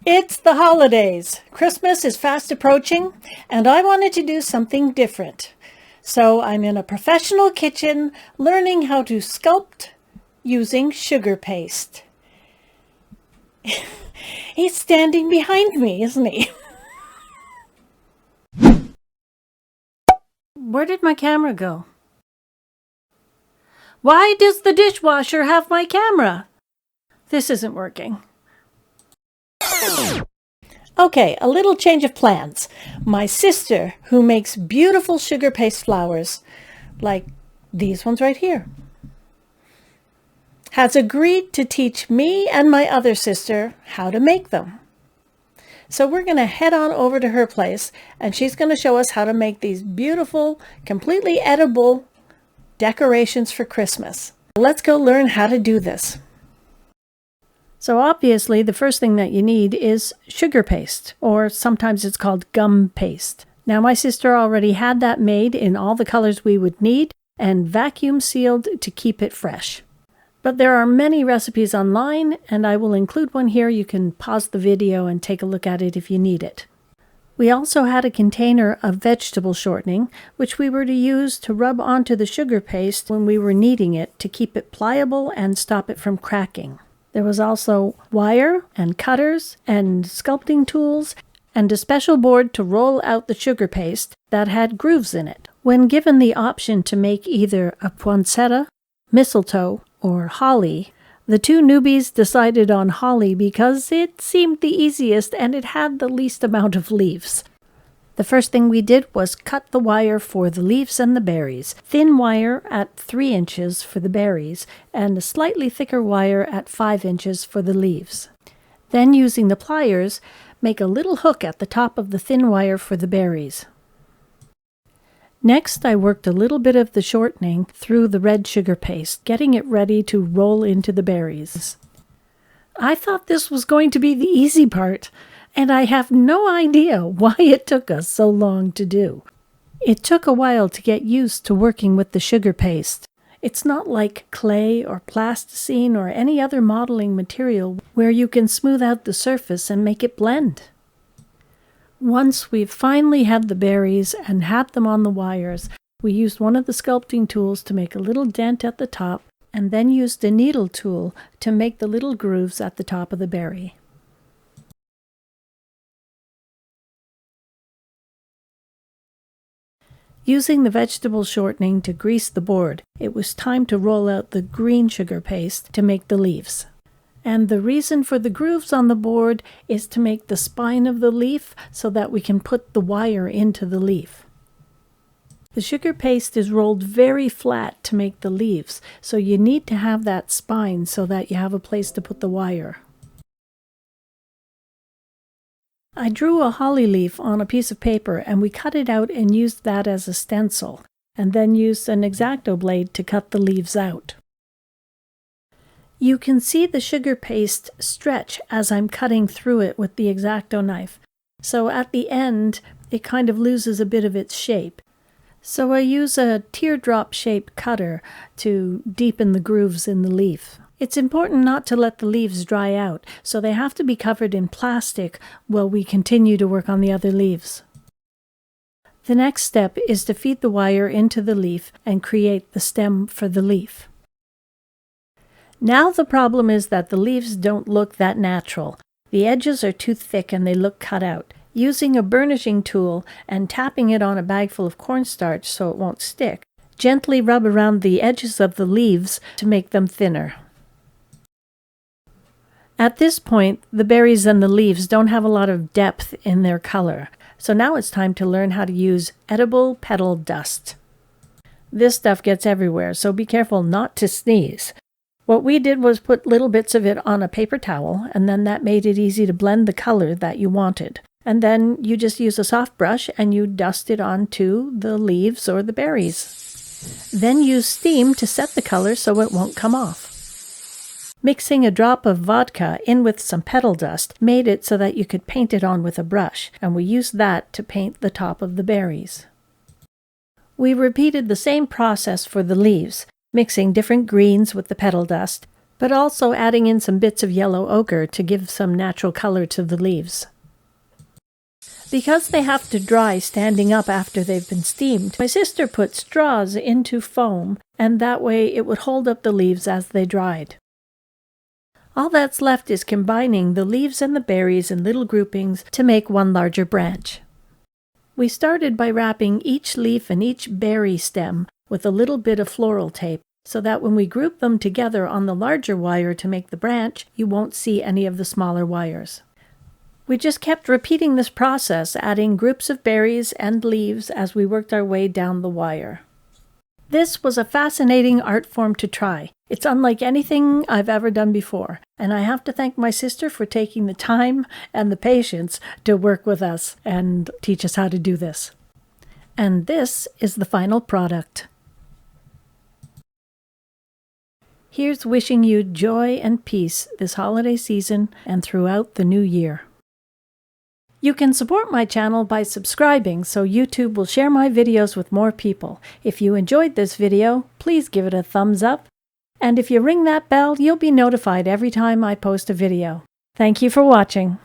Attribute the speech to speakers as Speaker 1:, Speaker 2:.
Speaker 1: It's the holidays. Christmas is fast approaching, and I wanted to do something different. So I'm in a professional kitchen learning how to sculpt using sugar paste. He's standing behind me, isn't he? Where did my camera go? Why does the dishwasher have my camera? This isn't working. Okay, a little change of plans. My sister, who makes beautiful sugar paste flowers, like these ones right here, has agreed to teach me and my other sister how to make them. So we're going to head on over to her place, and she's going to show us how to make these beautiful, completely edible decorations for Christmas. Let's go learn how to do this. So obviously the first thing that you need is sugar paste, or sometimes it's called gum paste. Now my sister already had that made in all the colors we would need and vacuum sealed to keep it fresh. But there are many recipes online, and I will include one here. You can pause the video and take a look at it if you need it. We also had a container of vegetable shortening, which we were to use to rub onto the sugar paste when we were kneading it to keep it pliable and stop it from cracking. There was also wire and cutters and sculpting tools and a special board to roll out the sugar paste that had grooves in it. When given the option to make either a poinsettia, mistletoe, or holly, the two newbies decided on holly because it seemed the easiest and it had the least amount of leaves. The first thing we did was cut the wire for the leaves and the berries. Thin wire at 3 inches for the berries and a slightly thicker wire at 5 inches for the leaves. Then using the pliers, make a little hook at the top of the thin wire for the berries. Next, I worked a little bit of the shortening through the red sugar paste, getting it ready to roll into the berries. I thought this was going to be the easy part, and I have no idea why it took us so long to do. It took a while to get used to working with the sugar paste. It's not like clay or plasticine or any other modeling material where you can smooth out the surface and make it blend. Once we've finally had the berries and had them on the wires, we used one of the sculpting tools to make a little dent at the top and then used a needle tool to make the little grooves at the top of the berry. Using the vegetable shortening to grease the board, it was time to roll out the green sugar paste to make the leaves. And the reason for the grooves on the board is to make the spine of the leaf so that we can put the wire into the leaf. The sugar paste is rolled very flat to make the leaves, so you need to have that spine so that you have a place to put the wire. I drew a holly leaf on a piece of paper and we cut it out and used that as a stencil, and then used an X-Acto blade to cut the leaves out. You can see the sugar paste stretch as I'm cutting through it with the X-Acto knife, so at the end it kind of loses a bit of its shape. So I use a teardrop-shaped cutter to deepen the grooves in the leaf. It's important not to let the leaves dry out, so they have to be covered in plastic while we continue to work on the other leaves. The next step is to feed the wire into the leaf and create the stem for the leaf. Now the problem is that the leaves don't look that natural. The edges are too thick and they look cut out. Using a burnishing tool and tapping it on a bag full of cornstarch so it won't stick, gently rub around the edges of the leaves to make them thinner. At this point, the berries and the leaves don't have a lot of depth in their color, so now it's time to learn how to use edible petal dust. This stuff gets everywhere, so be careful not to sneeze. What we did was put little bits of it on a paper towel, and then that made it easy to blend the color that you wanted. And then you just use a soft brush and you dust it onto the leaves or the berries. Then use steam to set the color so it won't come off. Mixing a drop of vodka in with some petal dust made it so that you could paint it on with a brush, and we used that to paint the top of the berries. We repeated the same process for the leaves, mixing different greens with the petal dust, but also adding in some bits of yellow ochre to give some natural color to the leaves. Because they have to dry standing up after they've been steamed, my sister put straws into foam, and that way it would hold up the leaves as they dried. All that's left is combining the leaves and the berries in little groupings to make one larger branch. We started by wrapping each leaf and each berry stem with a little bit of floral tape, so that when we group them together on the larger wire to make the branch, you won't see any of the smaller wires. We just kept repeating this process, adding groups of berries and leaves as we worked our way down the wire. This was a fascinating art form to try. It's unlike anything I've ever done before, and I have to thank my sister for taking the time and the patience to work with us and teach us how to do this. And this is the final product. Here's wishing you joy and peace this holiday season and throughout the new year. You can support my channel by subscribing so YouTube will share my videos with more people. If you enjoyed this video, please give it a thumbs up. And if you ring that bell, you'll be notified every time I post a video. Thank you for watching.